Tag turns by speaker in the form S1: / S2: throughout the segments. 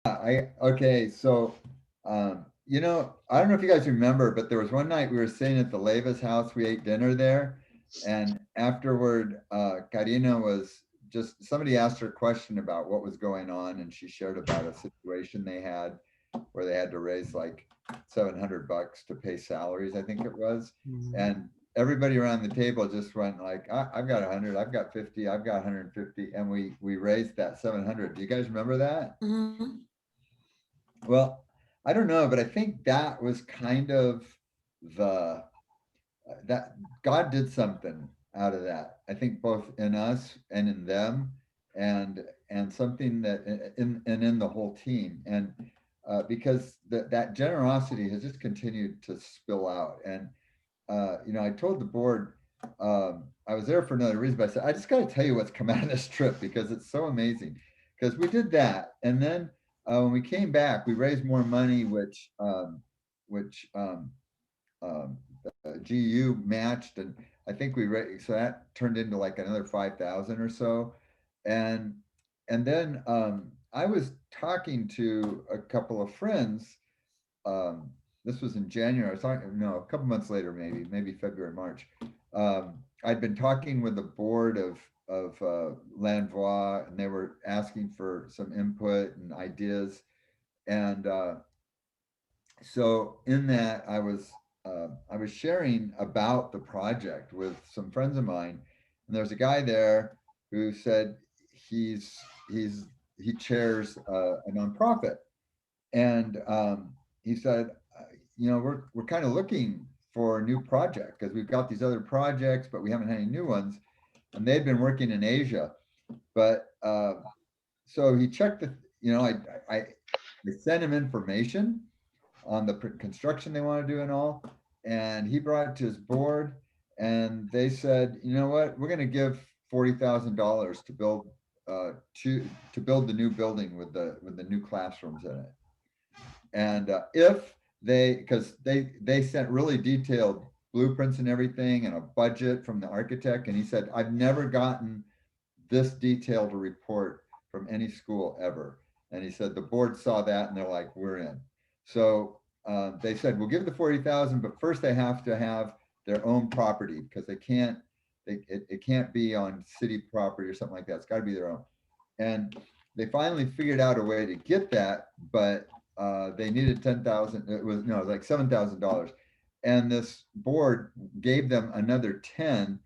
S1: Okay, so I don't know if you guys remember, but there was one night we were staying at the Leva's house. We ate dinner there, and afterward, Karina was just somebody asked her a question about what was going on, and she shared about a situation they had where they had to raise like $700 to pay salaries, I think it was,
S2: Mhm.
S1: and everybody around the table just went like, I've got 100, I've got 50, I've got 150, and we raised that 700. Do you guys remember that?
S3: Mhm.
S1: Well, I don't know, but I think that was kind of the that God did something out of that. I think both in us and in them, and something that in the whole team, and because that generosity has just continued to spill out. And I told the board, I was there for another reason, but I said I just got to tell you what's come out of this trip because it's so amazing. Because we did that, and then when we came back, we raised more money, which GU matched, and I think so that turned into like another 5,000 or so, and then I was talking to a couple of friends. Um, this was in January. I was talking, no, a couple months later, maybe February, March. I'd been talking with the board of Landvois, and they were asking for some input and ideas, and so in that I was sharing about the project with some friends of mine, and there's a guy there who said he's he chairs a nonprofit, and he said, we're kind of looking for a new project because we've got these other projects, but we haven't had any new ones, and they'd been working in Asia, but so he checked I sent him information on the construction they want to do and all. And he brought it to his board, and they said, you know what, we're going to give $40,000 to build to build the new building with the new classrooms in it. And if they, because they sent really detailed blueprints and everything, and a budget from the architect, and he said, I've never gotten this detailed a report from any school ever. And he said the board saw that and they're like, we're in. So they said, we'll give the 40,000, but first they have to have their own property because it can't be on city property or something like that. It's got to be their own. And they finally figured out a way to get that, but they needed 10,000. It was no, it was like $7,000. And this board gave them another 10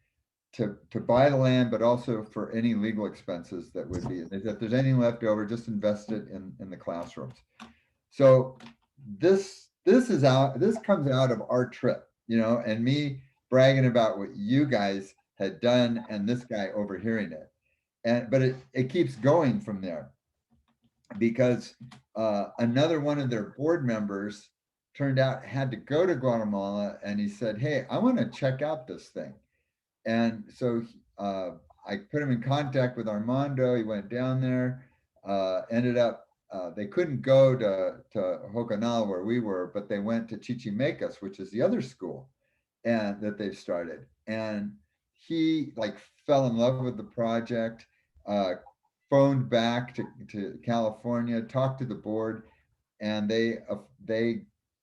S1: to buy the land, but also for any legal expenses that would be. If there's anything left over, just invest it in the classrooms. So this comes out of our trip, and me bragging about what you guys had done, and this guy overhearing it, and but it keeps going from there because another one of their board members turned out had to go to Guatemala, and he said, "Hey, I want to check out this thing." And so I put him in contact with Armando. He went down there, ended up, they couldn't go to Hokanal where we were, but they went to Chichimecas, which is the other school and that they've started. And he like fell in love with the project, uh, phoned back to California, talked to the board, and they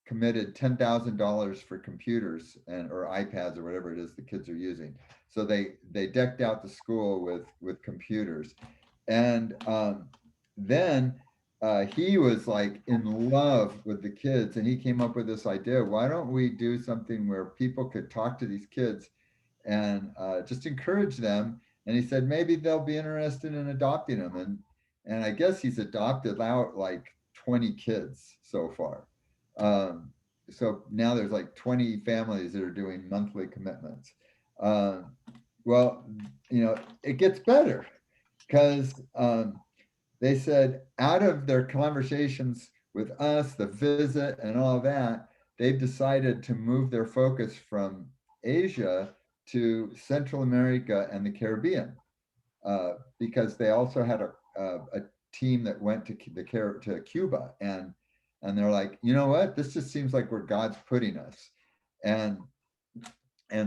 S1: committed $10,000 for computers and or iPads or whatever it is the kids are using. So they decked out the school with computers, and then he was like in love with the kids, and he came up with this idea: why don't we do something where people could talk to these kids and just encourage them? And he said maybe they'll be interested in adopting them, and I guess he's adopted out like 20 kids so far. Um, so now there's like 20 families that are doing monthly commitments. Um, well, it gets better because they said out of their conversations with us, the visit and all of that, they've decided to move their focus from Asia to Central America and the Caribbean because they also had a team that went to Cuba, and they're like, you know what, this just seems like where God's putting us, and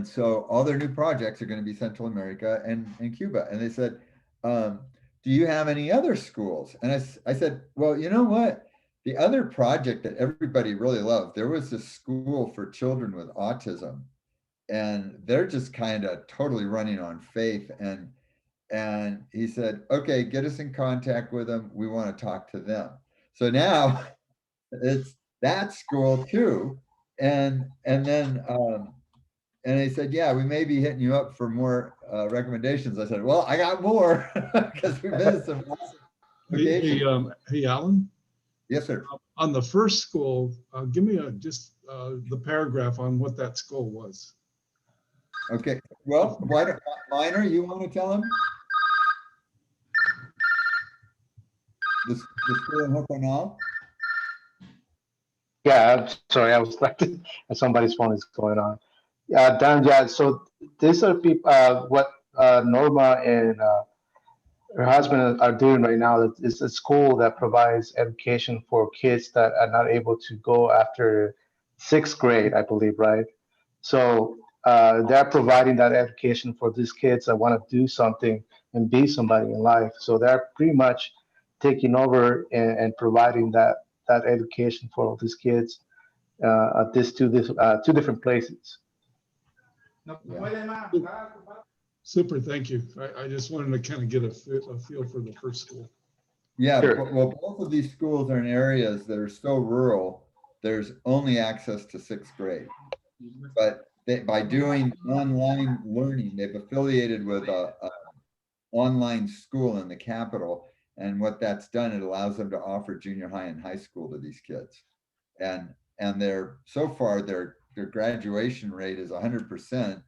S1: so all their new projects are going to be Central America and Cuba, and they said um, do you have any other schools? And I said, well, you know what? The other project that everybody really loved, there was this school for children with autism, and they're just kind of totally running on faith. And he said, okay, get us in contact with them. We want to talk to them. So now it's that school too. And then and they said, yeah, we may be hitting you up for more recommendations. I said, well, I got more because we've been some awesome locations.
S2: Hey, Alan,
S1: Yes, sir.
S2: on the first school, give me just the paragraph on what that school was.
S1: Okay. Well, why don't Minor, you want to tell him? The school in Hokonal?
S3: Yeah, I'm sorry, I was like, somebody's phone is going on. Yeah, Dan, yeah, so these are people, what Norma and her husband are doing right now. It's a school that provides education for kids that are not able to go after sixth grade, I believe, right? So they're providing that education for these kids that want to do something and be somebody in life. So they're pretty much taking over and providing that education for all these kids at two different places.
S1: Yeah.
S2: Super, thank you. I just wanted to kind of get a feel for the first school.
S1: Yeah,
S3: Sure.
S1: well, both of these schools are in areas that are so rural, there's only access to sixth grade. But by doing online learning, they've affiliated with a online school in the capital. And what that's done, it allows them to offer junior high and high school to these kids. And they're so far their graduation rate is 100%.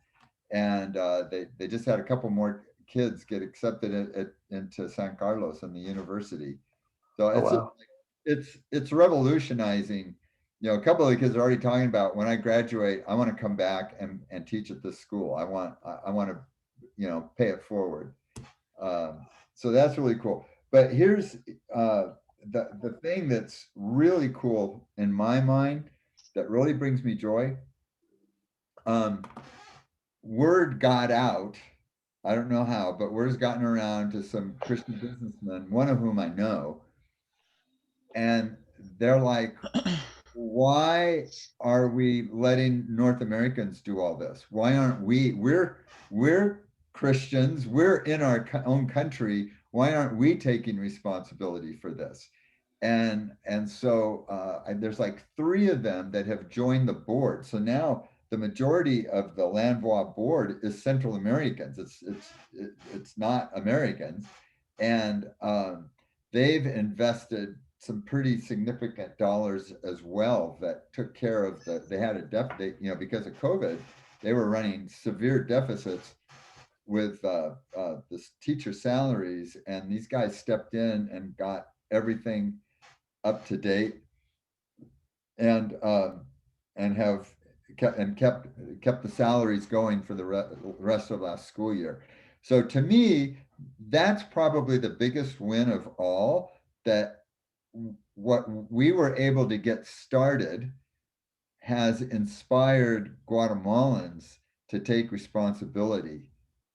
S1: And they just had a couple more kids get accepted into San Carlos and the university. So
S3: Oh wow.
S1: it's revolutionizing. You know, a couple of the kids are already talking about, when I graduate, I want to come back and teach at this school. I want to, you know, pay it forward. So that's really cool. But here's the thing that's really cool in my mind that really brings me joy. Um, Word got out. I don't know how, but word has gotten around to some Christian businessmen, one of whom I know, and they're like, why are we letting North Americans do all this? Why aren't we? We're Christians. We're in our own country. Why aren't we taking responsibility for this? And so there's like 3 of them that have joined the board. So now the majority of the Landvois board is Central Americans. It's not Americans, and they've invested some pretty significant dollars as well that took care of they had a deficit, you know, because of COVID, they were running severe deficits with this teacher salaries, and these guys stepped in and got everything up to date, and have kept the salaries going for the rest of last school year. So to me, that's probably the biggest win of all, that what we were able to get started has inspired Guatemalans to take responsibility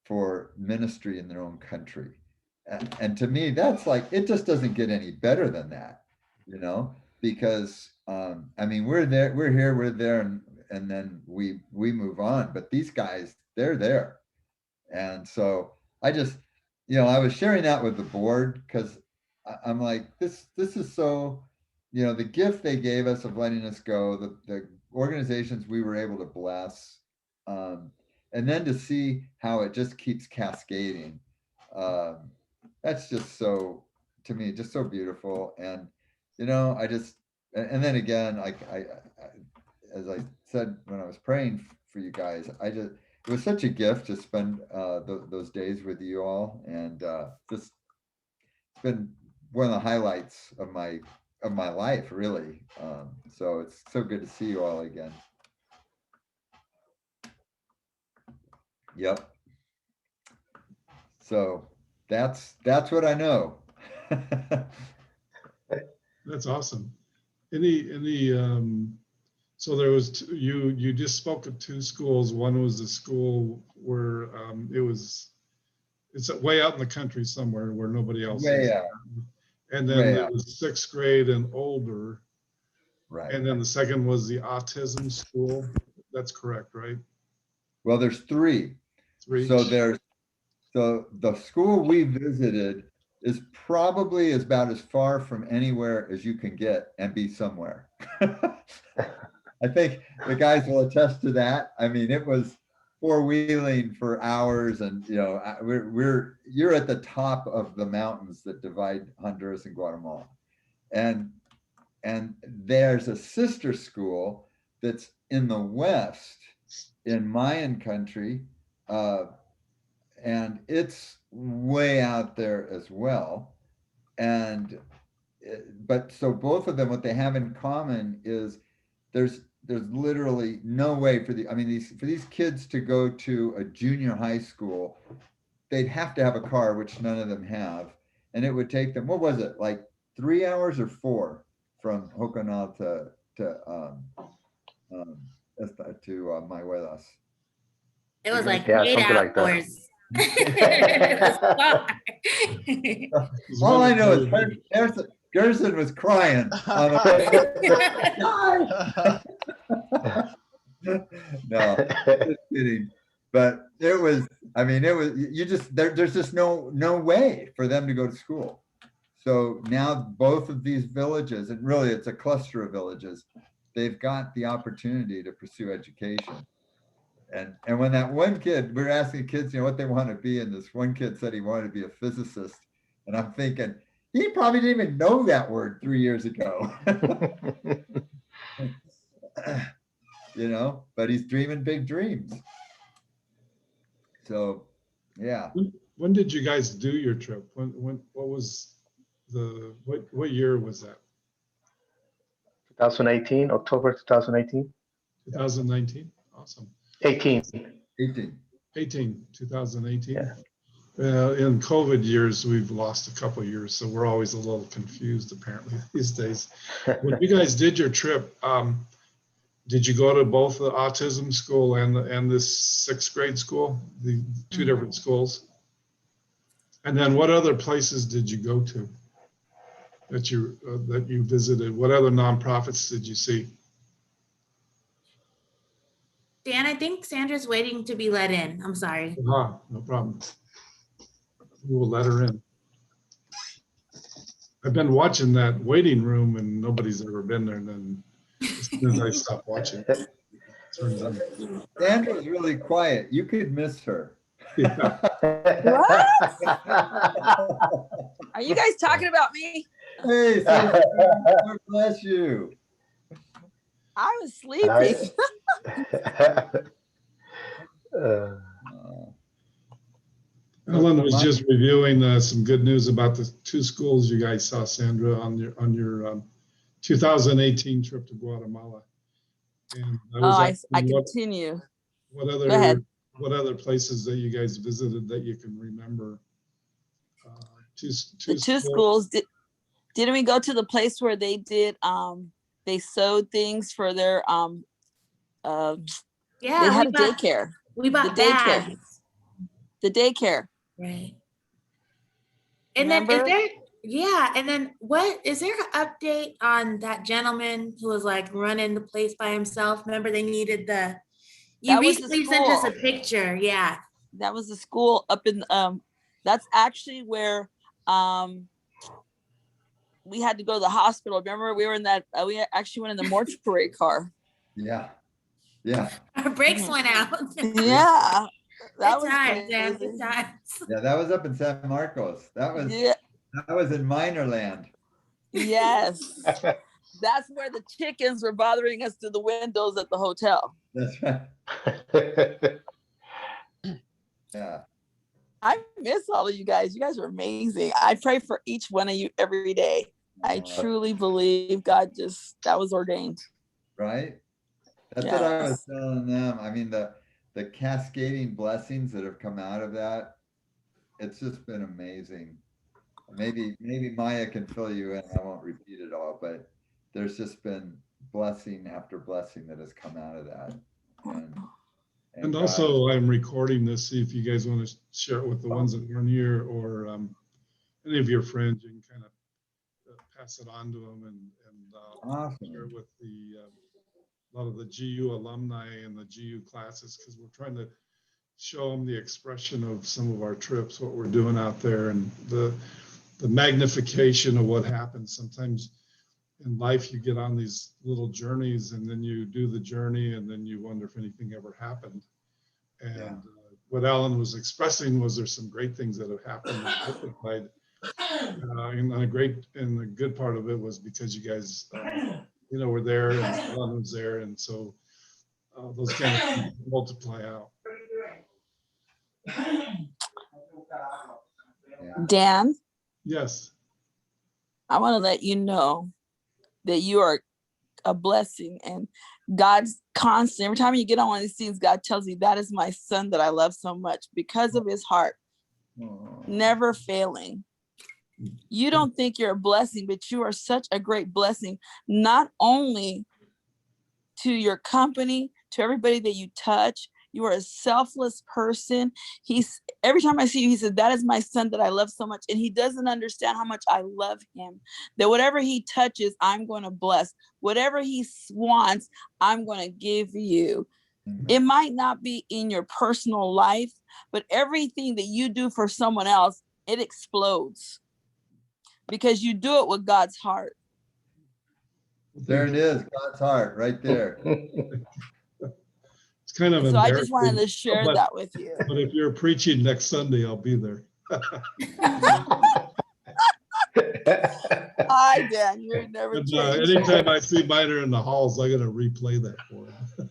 S1: for ministry in their own country. And to me, that's like, it just doesn't get any better than that, you know, because I mean, we're there, we're here, we're there, and then we move on. But these guys, they're there. And so I just, you know, I was sharing that with the board because I'm like, this is so, you know, the gift they gave us of letting us go, the organizations we were able to bless, and then to see how it just keeps cascading. Um, that's just so, to me, just so beautiful. And, you know, and then again, as I said when I was praying for you guys, it was such a gift to spend those days with you all, and just it's been one of the highlights of my life, really. So it's so good to see you all again. Yep. So that's what I know.
S2: That's awesome. Any so there was you just spoke of 2 schools. One was a school where it was It's way out in the country somewhere where nobody else
S1: Way
S2: is.
S1: out,
S2: And then
S1: way
S2: there
S1: out.
S2: was sixth grade and older.
S1: Right.
S2: And then the second was the autism school. That's correct, right?
S1: Well, there's three.
S2: Three.
S1: So the school we visited is probably about as far from anywhere as you can get and be somewhere. I think the guys will attest to that. I mean, it was four-wheeling for hours, and you're at the top of the mountains that divide Honduras and Guatemala, and there's a sister school that's in the west in Mayan country, and it's way out there as well. And but so both of them, what they have in common is there's literally no way for these kids to go to a junior high school. They'd have to have a car, which none of them have, and it would take them, what was it, like 3 hours or 4 from Hoconal um, to Mayuelas.
S4: It was like
S3: Yeah,
S4: 8
S3: something like that.
S4: hours. It was far.
S2: It's
S1: All I
S2: really
S1: know is
S2: very-
S1: Gerson was crying on the No, just kidding. But it was, I mean, it was, you just, there's just no way for them to go to school. So now both of these villages, and really it's a cluster of villages, they've got the opportunity to pursue education. And when that one kid, we were asking kids, what they want to be, and this one kid said he wanted to be a physicist. And I'm thinking, he probably didn't even know that word 3 years ago. But he's dreaming big dreams. So, yeah.
S2: When did you guys do your trip? What was what year was that?
S3: 2018, October 2018.
S2: 2019? Awesome.
S3: 18.
S2: 2018.
S3: Yeah.
S2: In COVID years, we've lost a couple of years, so we're always a little confused apparently these days. When you guys did your trip, did you go to both the autism school and this sixth grade school, the two different schools? And then what other places did you go to that you visited? What other nonprofits did you see?
S4: Dan, I think Sandra's waiting to be let in. I'm sorry.
S2: No problem. We will let her in. I've been watching that waiting room and nobody's ever been there. And then as soon as I stop watching, it turns on.
S1: Sandra was really quiet. You could miss her.
S2: Yeah.
S5: What? Are you guys talking about me?
S1: Hey, Sandra, God bless you.
S5: I was sleeping.
S2: Ellen was just reviewing some good news about the two schools you guys saw, Sandra, on your 2018 trip to Guatemala. And
S5: I
S2: asking
S5: continue.
S2: what
S5: Go ahead.
S2: other places that you guys visited that you can remember?
S5: The two schools. Didn't we go to the place where they did they sewed things for their
S4: Yeah,
S5: they had a daycare.
S4: We bought
S5: The daycare.
S4: bags.
S5: The daycare.
S4: Right. And
S5: Remember?
S4: and then what is there an update on that gentleman who was like running the place by himself? Remember they needed you
S5: That was the
S4: recently sent us a
S5: school.
S4: picture. Yeah.
S5: That was the school up in that's actually where we had to go to the hospital. Remember we were in that we actually went in the mortuary car.
S1: Yeah.
S4: Our brakes went out.
S5: Yeah. That
S4: Good
S5: was
S4: times, Dan.
S5: crazy.
S4: Good times.
S1: Yeah, that was up in San Marcos. That was in minor land.
S5: Yes. That's where the chickens were bothering us through the windows at the hotel.
S1: That's right. Yeah.
S5: I miss all of you guys. You guys are amazing. I pray for each one of you every day. I truly believe God that was ordained.
S1: Right? That's what I was telling them. I mean, the cascading blessings that have come out of that, it's just been amazing. Maybe Maya can fill you in. I won't repeat it all, but there's just been blessing after blessing that has come out of that.
S2: And also, I'm recording this. See if you guys want to share it with the ones that weren't here, or any of your friends. You can kind of pass it on to them and share it with the a lot of the GU alumni and the GU classes, because we're trying to show them the expression of some of our trips, what we're doing out there, and the magnification of what happens. Sometimes in life you get on these little journeys, and then you do the journey, and then you wonder if anything ever happened. And what Alan was expressing was there's some great things that have happened multiplied. And the good part of it was because you guys, were there, and Alan was there, and so those kind of things multiply out.
S5: Dan,
S2: Yes.
S5: I want to let you know that you are a blessing, and God's constant. Every time you get on one of these things, God tells you, that is my son that I love so much, because of his heart, never failing. You don't think you're a blessing, but you are such a great blessing, not only to your company, to everybody that you touch. You are a selfless person. Every time I see you, he said, that is my son that I love so much. And he doesn't understand how much I love him, that whatever he touches, I'm going to bless. Whatever he wants, I'm going to give you. It might not be in your personal life, but everything that you do for someone else, it explodes, because you do it with God's heart.
S1: There it is, God's heart right there.
S2: It's kind of
S5: so I just
S2: embarrassing,
S5: wanted to share that with you.
S2: But if you're preaching next Sunday, I'll be there.
S5: Hi, Dan. You're never
S2: And,
S5: changed.
S2: anytime I see Miner in the halls, I gotta replay that for him.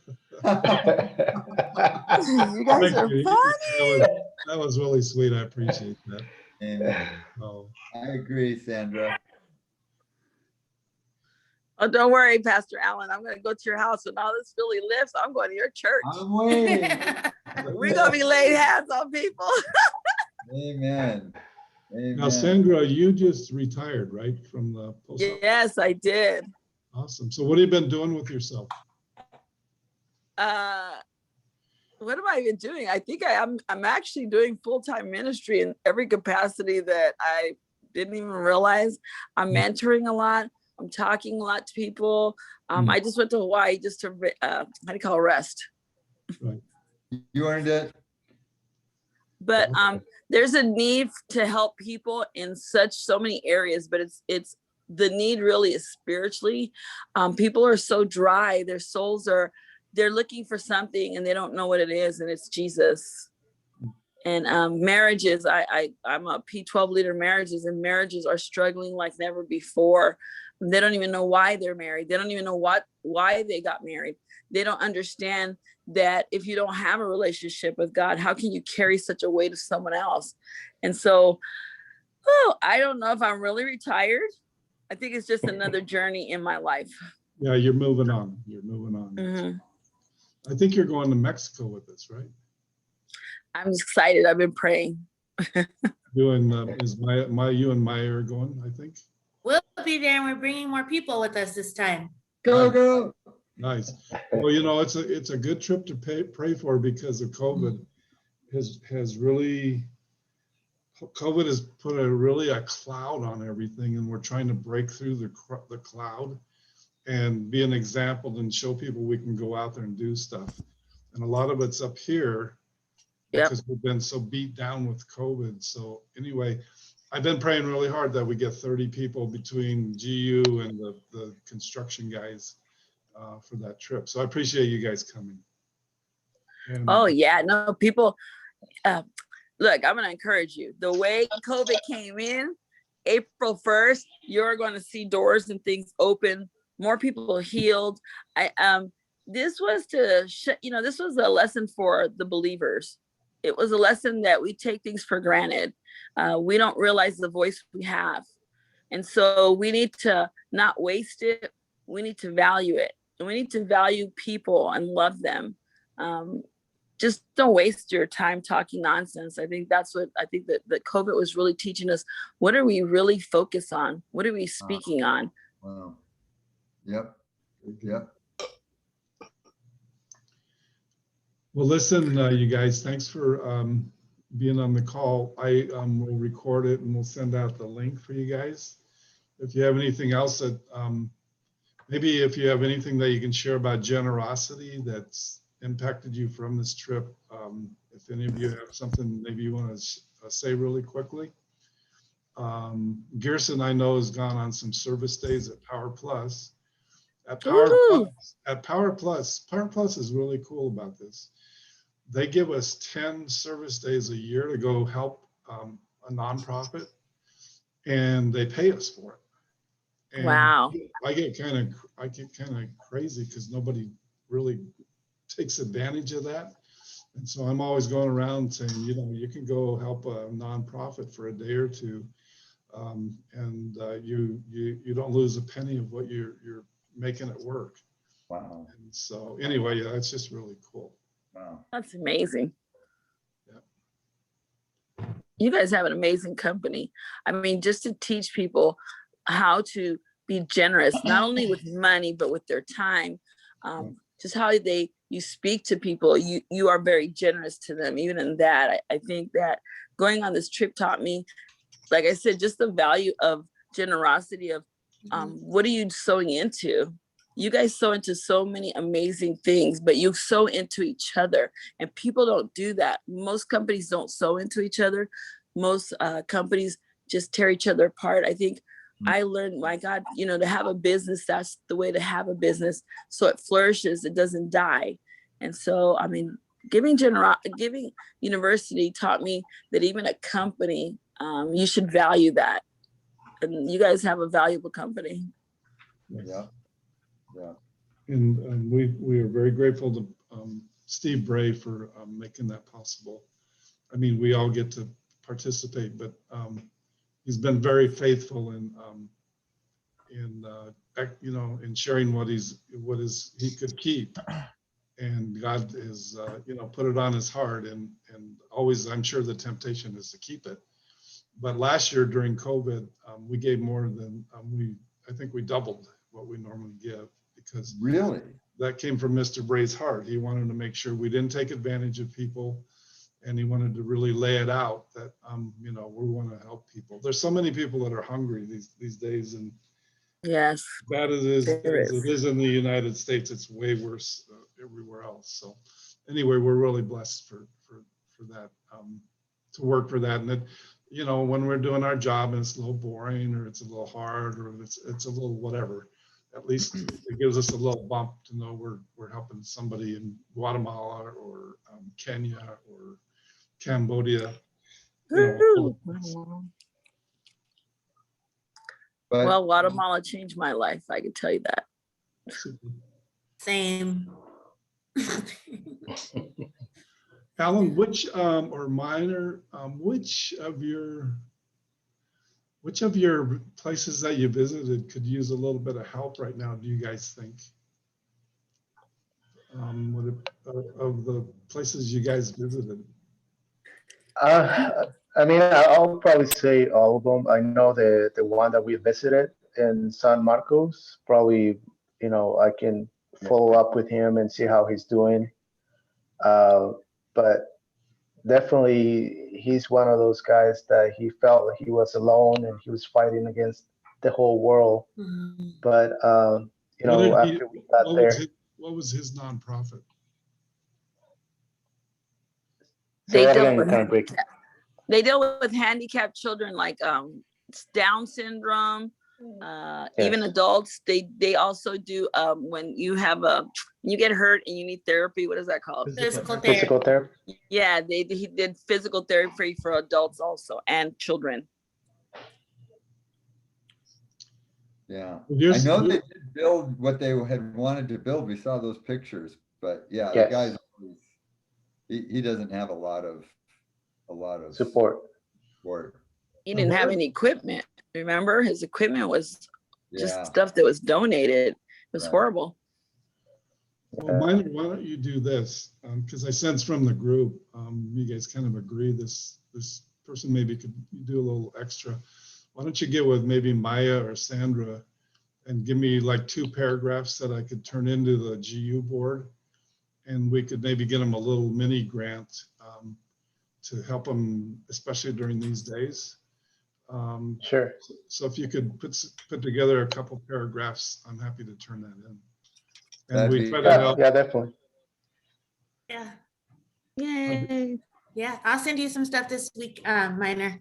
S5: You guys are funny.
S2: That was really sweet. I appreciate that.
S1: Amen.
S2: Oh.
S1: I agree, Sandra.
S5: Oh, don't worry, Pastor Allen. I'm going to go to your house when all this Philly lifts. I'm going to your church.
S1: I'm waiting.
S5: We're going to be laying hands on people.
S1: Amen. Amen.
S2: Now, Sandra, you just retired, right, from the post office?
S5: Yes, I did.
S2: Awesome. So what have you been doing with yourself?
S5: What am I even doing? I think I'm actually doing full-time ministry in every capacity that I didn't even realize. I'm mentoring a lot. I'm talking a lot to people. I just went to Hawaii just to, rest.
S2: Right.
S1: You earned it.
S5: But there's a need to help people in so many areas, but it's the need really is spiritually. People are so dry. Their souls they're looking for something and they don't know what it is, and it's Jesus. And marriages, I'm a P12 leader marriages, and marriages are struggling like never before. They don't even know why they're married. They don't even know why they got married. They don't understand that if you don't have a relationship with God, how can you carry such a weight of someone else? And so, I don't know if I'm really retired. I think it's just another journey in my life.
S2: Yeah, you're moving on. You're moving on.
S5: Mm-hmm.
S2: I think you're going to Mexico with us, right?
S5: I'm excited. I've been praying.
S2: You and Maya are going, I think.
S4: We'll be there, and we're bringing more people with us this time.
S1: Go.
S2: Nice. Well, it's a good trip to pray for, because of COVID has put a cloud on everything, and we're trying to break through the cloud and be an example and show people we can go out there and do stuff. And a lot of it's up here because we've been so beat down with COVID. So anyway, I've been praying really hard that we get 30 people between GU and the construction guys for that trip. So I appreciate you guys coming. And,
S5: no, people, look, I'm going to encourage you. The way COVID came in, April 1st, you're going to see doors and things open, more people healed. This was this was a lesson for the believers. It was a lesson that we take things for granted. We don't realize the voice we have. And so we need to not waste it. We need to value it. And we need to value people and love them. Just don't waste your time talking nonsense. I think that COVID was really teaching us, what are we really focused on? What are we speaking on?
S1: Wow. Yep.
S2: Well, listen, you guys, thanks for being on the call. I will record it and we'll send out the link for you guys. If you have anything else that, maybe if you have anything that you can share about generosity that's impacted you from this trip, if any of you have something maybe you want to say really quickly. Gerson, I know, has gone on some service days at Power Plus.
S5: Woohoo!
S2: Power Plus is really cool about this. They give us 10 service days a year to go help a nonprofit, and they pay us for it. And
S5: Wow.
S2: I get kind of crazy because nobody really takes advantage of that. And so I'm always going around saying, you know, you can go help a nonprofit for a day or two, and you don't lose a penny of what you're making it work.
S1: Wow.
S2: And so anyway, yeah, it's just really cool.
S1: Wow.
S5: That's amazing.
S2: Yeah.
S5: You guys have an amazing company. I mean, just to teach people how to be generous, not only with money, but with their time. Just how you speak to people, you are very generous to them. Even in that, I think that going on this trip taught me, like I said, just the value of generosity of what are you sowing into? You guys sow into so many amazing things, but you sow into each other, and people don't do that. Most companies don't sow into each other. Most companies just tear each other apart. I think I learned, my God, you know, to have a business, that's the way to have a business, so it flourishes, it doesn't die. And so, I mean, giving university taught me that even a company, you should value that. And you guys have a valuable company.
S1: Yeah. Yeah.
S2: And we are very grateful to Steve Bray for making that possible. I mean, we all get to participate, but he's been very faithful in you know, in sharing what he could keep, and God is you know, put it on his heart, and always I'm sure the temptation is to keep it. But last year during COVID, we gave more than I think we doubled what we normally give, because
S1: Really?
S2: that came from Mr. Bray's heart. He wanted to make sure we didn't take advantage of people, and he wanted to really lay it out that you know, we want to help people. There's so many people that are hungry these days, and
S5: Yes,
S2: bad as it is in the United States, it's way worse everywhere else. So anyway, we're really blessed for that, to work for that. And it, you know, when we're doing our job and it's a little boring or it's a little hard or it's a little whatever, at least it gives us a little bump to know we're helping somebody in Guatemala or Kenya or Cambodia. You know,
S1: But
S5: well, Guatemala changed my life, I can tell you that.
S2: super.
S4: Same.
S2: Alan, which or Minor, which of your places that you visited could use a little bit of help right now, do you guys think? Of the places you guys visited?
S3: I mean, I'll probably say all of them. I know the one that we visited in San Marcos. Probably, you know, I can follow up with him and see how he's doing. But definitely, he's one of those guys that he felt he was alone and he was fighting against the whole world.
S4: Mhm.
S3: But you know, after we got there,
S2: What was his nonprofit?
S3: say
S5: They
S3: that
S5: deal
S3: again, you
S5: with
S3: kind of break.
S5: they deal with handicapped children, like Down syndrome, even
S3: Yes.
S5: adults. They also do when you get hurt and you need therapy. What is that called?
S4: Physical
S3: Physical
S4: therapy.
S3: therapy.
S5: Yeah, he did physical therapy for adults also and children.
S1: yeah, I
S2: Here's-
S1: know they did build what they had wanted to build. We saw those pictures, but yeah, the
S3: Yes.
S1: guy's he doesn't have a lot of
S3: Support.
S1: support.
S5: He didn't have any equipment. Remember, his equipment was just
S1: Yeah,
S5: stuff that was donated. It was
S1: Right.
S5: horrible.
S2: Well, Minor, why don't you do this? Because I sense from the group, you guys kind of agree this person maybe could do a little extra. Why don't you get with maybe Maya or Sandra and give me like 2 paragraphs that I could turn into the GU board, and we could maybe get them a little mini grant to help them, especially during these days.
S3: Sure.
S2: So if you could put together a couple paragraphs, I'm happy to turn that in. And
S1: That'd
S2: we
S1: be-
S2: try to
S3: Yeah,
S2: help.
S3: yeah, definitely.
S4: Yeah.
S5: Yay.
S4: Yeah. I'll send you some stuff this week, Minor.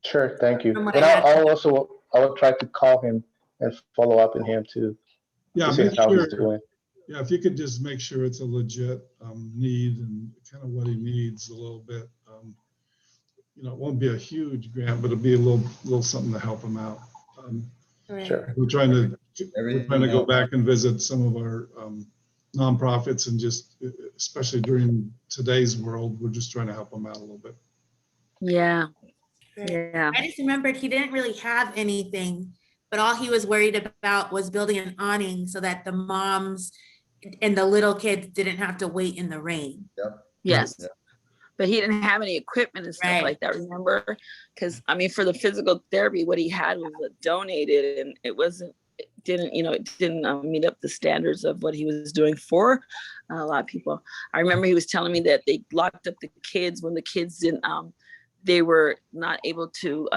S3: Sure, thank you.
S4: From what
S3: And
S4: I had.
S3: I'll try to call him and follow up with him too,
S2: Yeah,
S3: to see
S2: make
S3: how
S2: sure.
S3: he's doing.
S2: Yeah, if you could just make sure it's a legit need and kind of what he needs a little bit. You know, it won't be a huge grant, but it'll be a little something to help him out.
S4: Right.
S3: Sure.
S2: We're trying to go
S1: helps.
S2: back and visit some of our nonprofits, and just especially during today's world, we're just trying to help them out a little bit.
S5: Yeah.
S4: Right.
S5: Yeah.
S4: I just remembered he didn't really have anything, but all he was worried about was building an awning so that the moms and the little kids didn't have to wait in the rain.
S5: Yes.
S1: Yeah.
S5: But he didn't have any equipment and stuff
S4: Right.
S5: like that, remember? Because I mean, for the physical therapy, what he had was donated, and it didn't meet up the standards of what he was doing for a lot of people. I remember he was telling me that they locked up the kids when the kids didn't, they were not able to,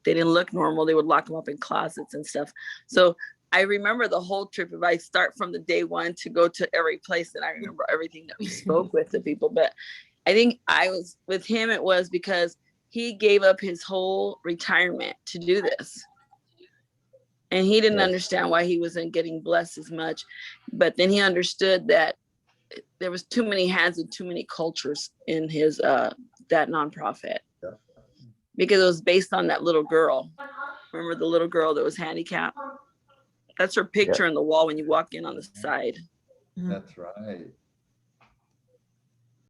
S5: they didn't look normal. They would lock them up in closets and stuff. So I remember the whole trip. If I start from the day one to go to every place, then I remember everything that we spoke with the people. But I think I was with him, it was because he gave up his whole retirement to do this. And he didn't
S1: Yes.
S5: understand why he wasn't getting blessed as much. But then he understood that there was too many hands and too many cultures in his that nonprofit.
S1: Yeah.
S5: Because it was based on that little girl. Remember the little girl that was handicapped? That's her picture on the wall when you walk in on the side.
S1: That's right.